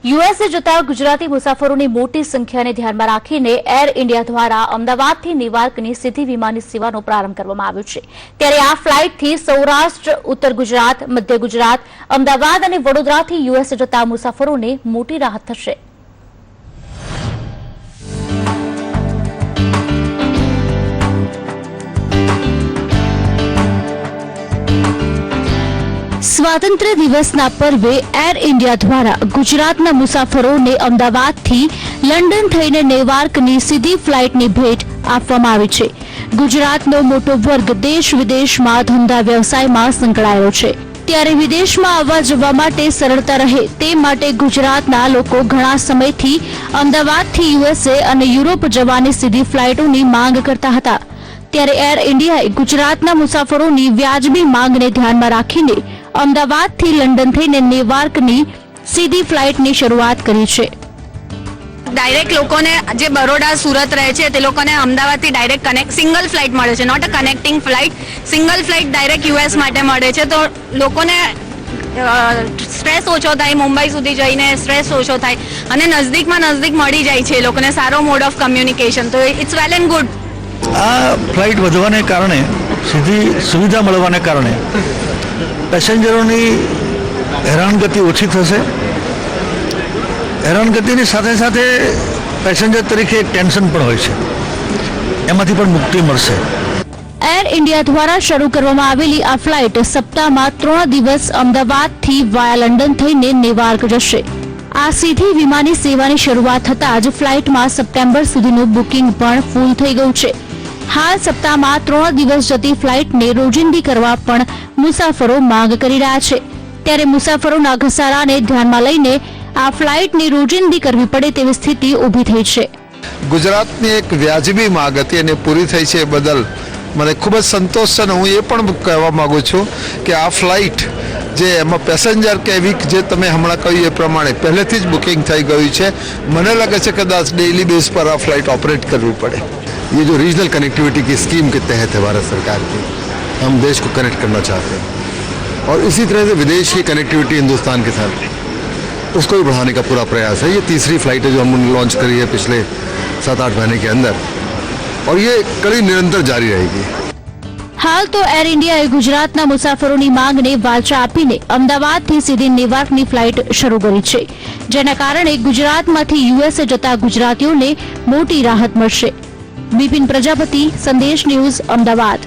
USA જતા ગુજરાતી મુસાફરોની મોટી સંખ્યાને ધ્યાનમાં રાખીને એર ઇન્ડિયા દ્વારા અમદાવાદથી નેવાર્કની સીધી વિમાની સેવાનો પ્રારંભ કરવામાં આવ્યો છે। ત્યારે આ ફ્લાઇટથી સૌરાષ્ટ્ર, ઉત્તર ગુજરાત, મધ્ય ગુજરાત, અમદાવાદ અને વડોદરાથી યુએસએ જતા મુસાફરોને મોટી રાહત થશે। સ્વાતંત્ર્ય દિવસના પર્વે એર ઇન્ડિયા દ્વારા ગુજરાતના મુસાફરોને અમદાવાદથી લંડન થઈને નેવાર્કની સીધી ફ્લાઇટની ભેટ આપવામાં આવી છે। ગુજરાતનો મોટો વર્ગ દેશ વિદેશમાં ધંધા વ્યવસાયમાં સંકળાયેલો છે, ત્યારે વિદેશમાં આવવા જવા માટે સરળતા રહે તે માટે ગુજરાતના લોકો ઘણા સમયથી અમદાવાદથી યુએસએ અને યુરોપ જવાની સીધી ફ્લાઇટોની માંગ કરતા હતા। ત્યારે એર ઇન્ડિયાએ ગુજરાતના મુસાફરોની વ્યાજબી માંગને ધ્યાનમાં રાખીને અમદાવાદથી લંડન થઈને નેવાર્કની સીધી ફ્લાઇટની શરૂઆત કરી છે। ડાયરેક્ટ લોકોને જે બરોડા સુરત રહે છે તે લોકોને અમદાવાદથી ડાયરેક્ટ કનેક્ટ સિંગલ ફ્લાઇટ મળે છે, not a connecting flight, single flight direct US માટે મળે છે। તો લોકોને સ્ટ્રેસ ઓછો થાય, મુંબઈ સુધી જઈને સ્ટ્રેસ ઓછો થાય અને નજદીકમાં નજદીક મળી જાય છે એ લોકોને સારો મોડ ઓફ કમ્યુનિકેશન। તો ઇટ્સ વેલ એન્ડ ગુડ। આ ફ્લાઇટ વધવાને કારણે, સીધી સુવિધા મળવાને કારણે પેસેન્જરોની હેરાનગતિ ઓછી થશે। હેરાનગતિની સાથે સાથે પેસેન્જર તરીકે એક ટેન્શન પણ હોય છે, એમાંથી પણ મુક્તિ મળશે। એર ઇન્ડિયા દ્વારા શરૂ કરવામાં આવેલી આ ફ્લાઇટ સપ્તાહમાં 3 દિવસ અમદાવાદથી વાયા લંડન થઈને નેવાર્ક જશે। આ સીધી વિમાની સેવાની શરૂઆત થતાં જ ફ્લાઇટમાં સપ્ટેમ્બર સુધીનું બુકિંગ પણ ફૂલ થઈ ગયું છે। હાલ સપ્તાહમાં 3 દિવસ જતી ફ્લાઇટને રોજિંદી કરવા પણ મુસાફરો માંગ કરી રહ્યા છે, ત્યારે મુસાફરોના ઘસારાને ધ્યાનમાં લઈને આ ફ્લાઇટની રોજિંદી કરવી પડે તેવી સ્થિતિ ઊભી થઈ છે। ગુજરાતની એક વ્યાજબી માંગ હતી અને પૂરી થઈ છે, એ બદલ મને ખૂબ જ સંતોષ છે। અને હું એ પણ કહેવા માંગુ છું કે આ ફ્લાઇટ જે એમાં પેસેન્જર કે વીક જે તમે હમણાં કહ્યું એ પ્રમાણે પહેલેથી જ બુકિંગ થઈ ગયું છે। મને લાગે છે કદાચ ડેઇલી બેઝ પર આ ફ્લાઇટ ઓપરેટ કરવી પડે। ये जो रीजनल कनेक्टिविटी की स्कीम के तहत है भारत सरकार की, हम देश को कनेक्ट करना चाहते हैं और इसी तरह से विदेश की कनेक्टिविटी हिंदुस्तान के साथ उसको भी बढ़ाने का पूरा प्रयास है। ये तीसरी फ्लाइट है जो हमने लॉन्च करी है पिछले 7-8 महीने के अंदर और ये कड़ी निरंतर जारी रहेगी। हाल तो एर इंडियाए गुजरातना मुसाफरोनी मांगने वाचा आपीने अमदावादथी सीधी નેવાર્કની ફ્લાઇટ શરૂ કરી છે, જેના કારણે ગુજરાતમાંથી યુએસએ જતા ગુજરાતીઓને મોટી રાહત મળશે। બિપિન પ્રજાપતિ, સંદેશ ન્યૂઝ, અમદાવાદ।